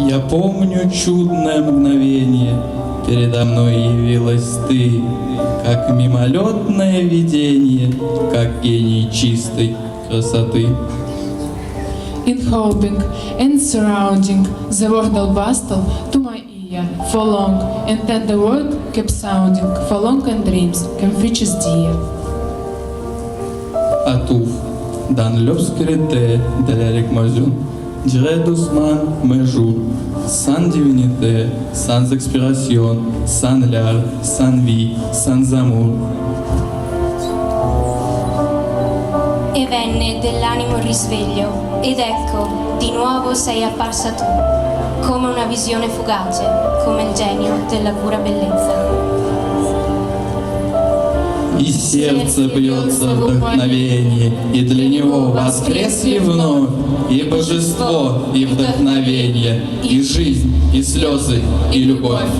Я помню чудное мгновение, передо мной явилась ты, как мимолетное видение, как гений чистой красоты. In hoping and surrounding, the wordle bustle to my ear for long, and then the word kept sounding for long and dreams can reach us dear. Atouf, dans l'obscurité de l'éricmosion, dirais doucement mes jours, sans divinité, sans expiration, sans l'air, sans vie, sans amour. E venne dell'animo il risveglio, ed ecco, di nuovo sei apparsa tu, come una visione fugace, come il genio della pura bellezza. И сердце бьется в вдохновении, и для него воскресли вновь и божество, и вдохновение, и жизнь, и слезы, и любовь.